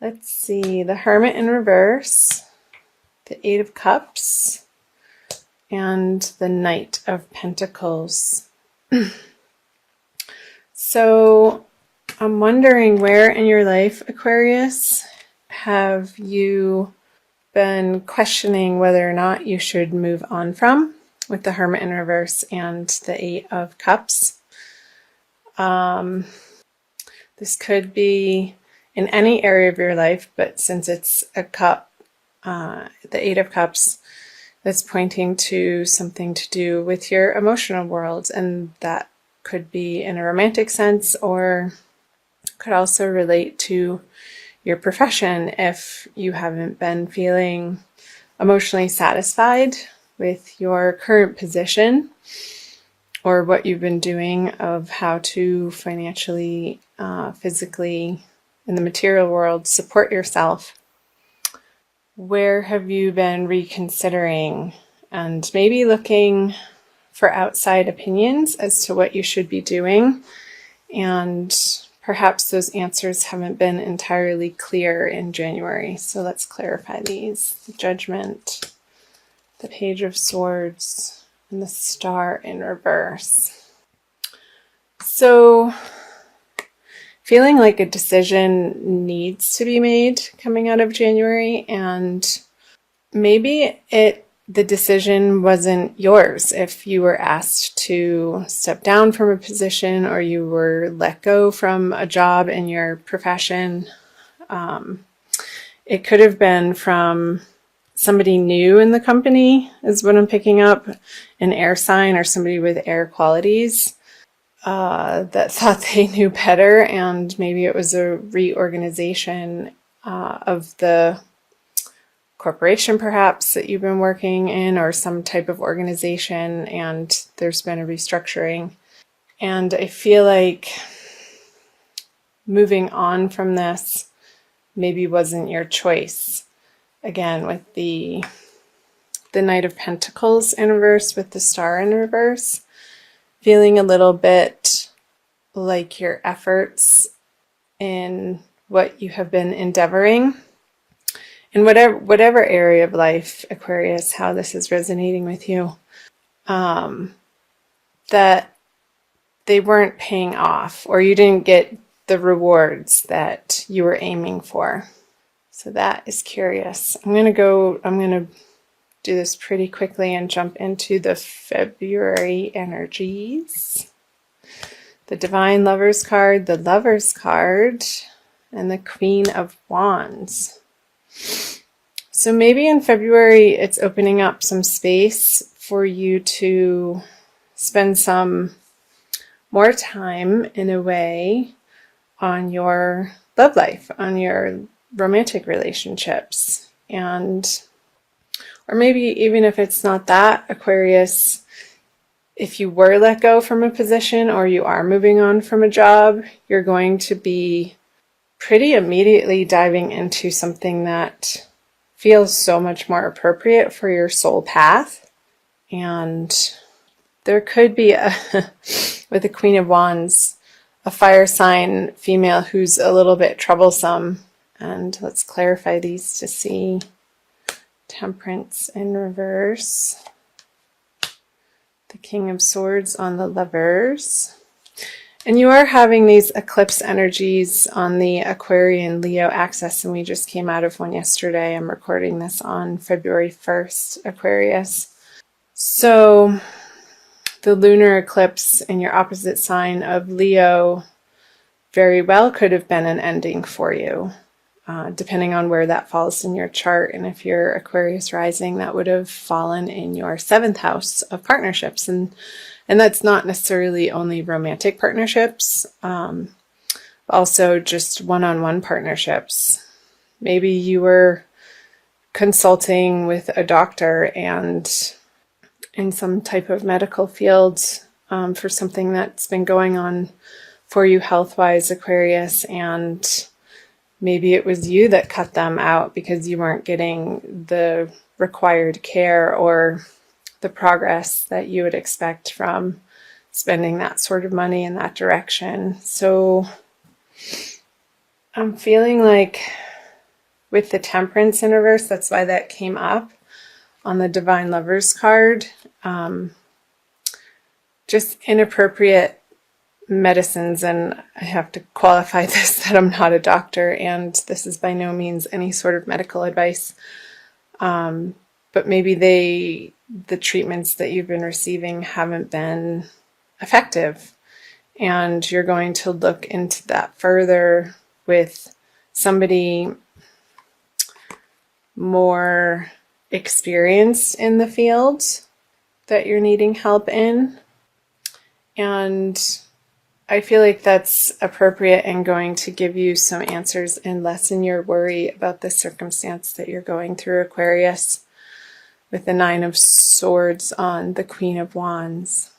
Let's see, the Hermit in reverse, the Eight of Cups, and the Knight of Pentacles. So I'm wondering, where in your life, Aquarius, have you been questioning whether or not you should move on from, with the Hermit in reverse and the Eight of Cups? This could be in any area of your life, but since it's a cup, the Eight of Cups, that's pointing to something to do with your emotional world, and that could be in a romantic sense, or could also relate to your profession if you haven't been feeling emotionally satisfied with your current position, or what you've been doing of how to financially, physically, in the material world, support yourself. Where have you been reconsidering and maybe looking for outside opinions as to what you should be doing? And perhaps those answers haven't been entirely clear in January. So let's clarify these. The Judgment, the Page of Swords, and the Star in reverse. So feeling like a decision needs to be made coming out of January, and maybe the decision wasn't yours. If you were asked to step down from a position, or you were let go from a job in your profession, it could have been from somebody new in the company, is what I'm picking up, an air sign or somebody with air qualities. That thought they knew better, and maybe it was a reorganization of the corporation perhaps that you've been working in, or some type of organization, and there's been a restructuring. And I feel like moving on from this maybe wasn't your choice. Again, with the Knight of Pentacles in reverse, with the Star in reverse, feeling a little bit like your efforts in what you have been endeavoring in whatever area of life, Aquarius, how this is resonating with you, that they weren't paying off, or you didn't get the rewards that you were aiming for. So that is curious. I'm going to do this pretty quickly and jump into the February energies. The Divine Lovers card, the Lovers card, and the Queen of Wands. So maybe in February it's opening up some space for you to spend some more time, in a way, on your love life, on your romantic relationships. And or maybe even if it's not that, Aquarius, if you were let go from a position, or you are moving on from a job, you're going to be pretty immediately diving into something that feels so much more appropriate for your soul path. And there could be, with the Queen of Wands, a fire sign female who's a little bit troublesome. And let's clarify these to see. Temperance in reverse, the King of Swords on the Lovers. And you are having these eclipse energies on the Aquarian Leo axis, and we just came out of one yesterday. I'm recording this on February 1st, Aquarius. So the lunar eclipse in your opposite sign of Leo very well could have been an ending for you. Depending on where that falls in your chart. And if you're Aquarius rising, that would have fallen in your 7th house of partnerships. And that's not necessarily only romantic partnerships, also just one-on-one partnerships. Maybe you were consulting with a doctor and in some type of medical field for something that's been going on for you health-wise, Aquarius, and maybe it was you that cut them out because you weren't getting the required care or the progress that you would expect from spending that sort of money in that direction. So I'm feeling like with the Temperance in reverse. That's why that came up on the Divine Lovers card. Just inappropriate medicines, and I have to qualify this that I'm not a doctor, and this is by no means any sort of medical advice. But maybe the treatments that you've been receiving haven't been effective, and you're going to look into that further with somebody more experienced in the field that you're needing help in. And I feel like that's appropriate and going to give you some answers and lessen your worry about the circumstance that you're going through, Aquarius, with the Nine of Swords on the Queen of Wands.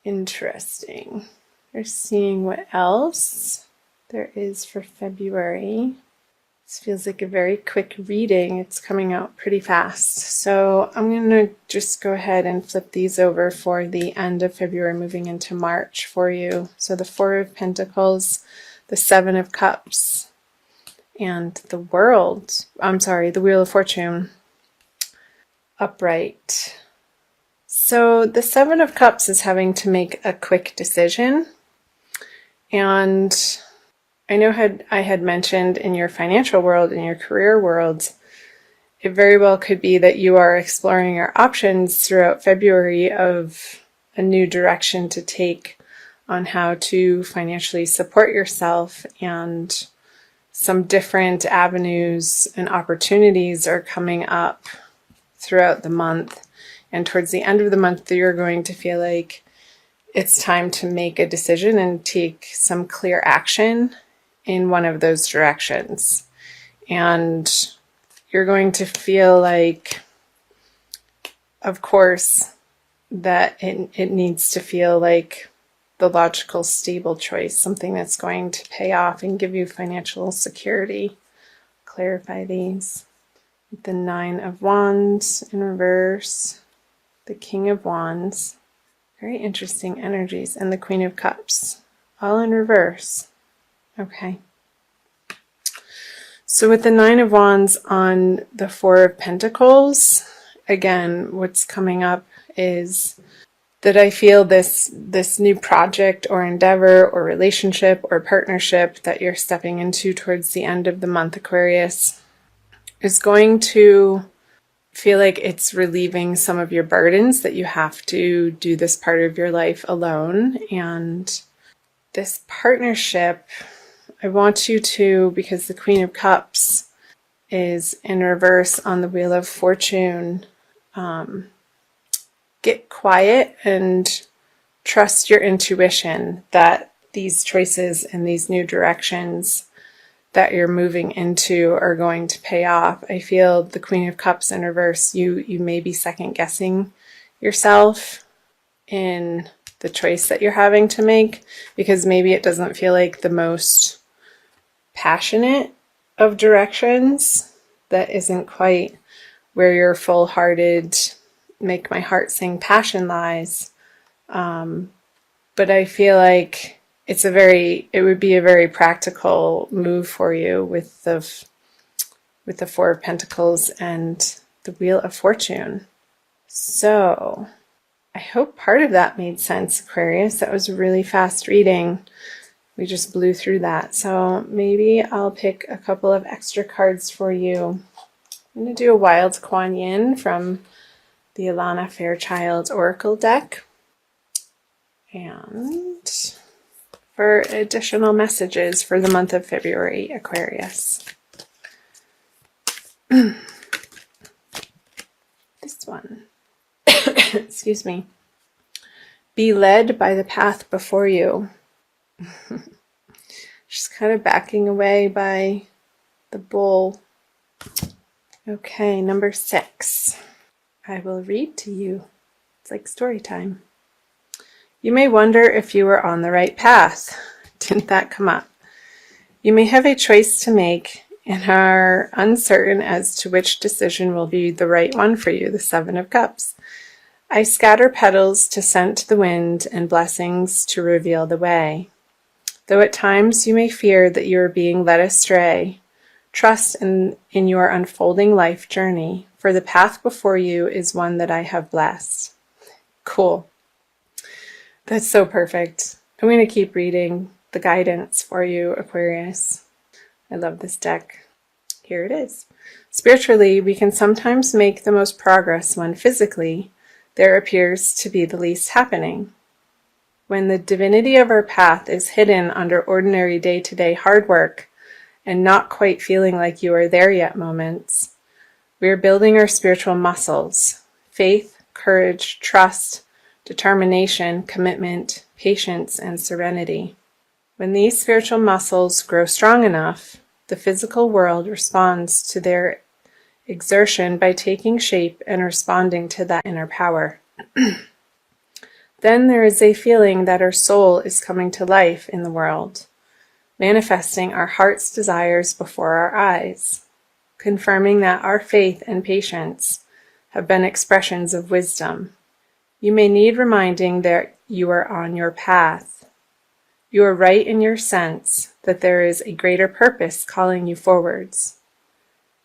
Interesting. We're seeing what else there is for February. This feels like a very quick reading. It's coming out pretty fast. So I'm going to just go ahead and flip these over for the end of February, moving into March for you. So the Four of Pentacles, the Seven of Cups, and the Wheel of Fortune upright. So the Seven of Cups is having to make a quick decision. And I know I had mentioned in your financial world, in your career world, it very well could be that you are exploring your options throughout February of a new direction to take on how to financially support yourself, and some different avenues and opportunities are coming up throughout the month. And towards the end of the month, you're going to feel like it's time to make a decision and take some clear action in one of those directions. And you're going to feel like, of course, that it needs to feel like the logical, stable choice, something that's going to pay off and give you financial security. Clarify these. The Nine of Wands in reverse, the King of Wands, very interesting energies, and the Queen of Cups, all in reverse. Okay. So with the Nine of Wands on the Four of Pentacles, again, what's coming up is that I feel this new project or endeavor or relationship or partnership that you're stepping into towards the end of the month, Aquarius, is going to feel like it's relieving some of your burdens, that you have to do this part of your life alone. And this partnership, I want you to, because the Queen of Cups is in reverse on the Wheel of Fortune, get quiet and trust your intuition that these choices and these new directions that you're moving into are going to pay off. I feel the Queen of Cups in reverse, you may be second guessing yourself in the choice that you're having to make, because maybe it doesn't feel like the most passionate of directions, that isn't quite where your full-hearted, make my heart sing passion lies. But I feel like it would be a very practical move for you with the Four of Pentacles and the Wheel of Fortune. So I hope part of that made sense, Aquarius. That was a really fast reading. We just blew through that. So maybe I'll pick a couple of extra cards for you. I'm going to do a Wild Kuan Yin from the Alana Fairchild Oracle deck. And for additional messages for the month of February, Aquarius. This one. Excuse me. Be led by the path before you. Just kind of backing away by the bull. Okay, number 6. I will read to you. It's like story time. You may wonder if you are on the right path. Didn't that come up? You may have a choice to make and are uncertain as to which decision will be the right one for you. The Seven of Cups. I scatter petals to scent the wind and blessings to reveal the way. Though at times you may fear that you are being led astray, Trust in your unfolding life journey, for the path before you is one that I have blessed. Cool. That's so perfect. I'm going to keep reading the guidance for you, Aquarius. I love this deck. Here it is. Spiritually, we can sometimes make the most progress when physically there appears to be the least happening. When the divinity of our path is hidden under ordinary day-to-day hard work and not quite feeling like you are there yet moments, we are building our spiritual muscles: faith, courage, trust, determination, commitment, patience, and serenity. When these spiritual muscles grow strong enough, the physical world responds to their exertion by taking shape and responding to that inner power. Then there is a feeling that our soul is coming to life in the world, manifesting our heart's desires before our eyes, confirming that our faith and patience have been expressions of wisdom. You may need reminding that you are on your path. You are right in your sense that there is a greater purpose calling you forwards.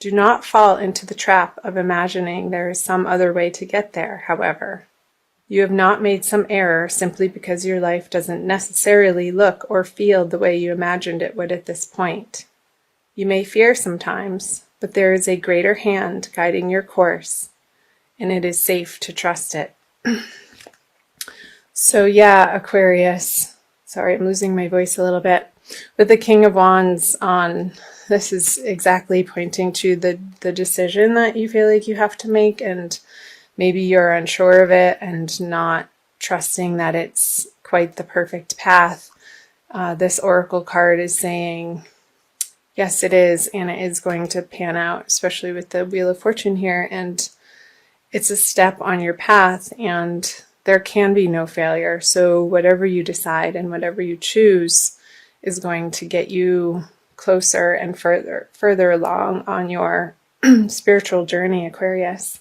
Do not fall into the trap of imagining there is some other way to get there, however. You have not made some error simply because your life doesn't necessarily look or feel the way you imagined it would at this point. You may fear sometimes, but there is a greater hand guiding your course, and it is safe to trust it. So yeah, Aquarius, sorry, I'm losing my voice a little bit. With the King of Wands on, this is exactly pointing to the decision that you feel like you have to make, and maybe you're unsure of it and not trusting that it's quite the perfect path. This Oracle card is saying, yes, it is, and it is going to pan out, especially with the Wheel of Fortune here, and it's a step on your path, and there can be no failure. So whatever you decide and whatever you choose is going to get you closer and further along on your spiritual journey, Aquarius.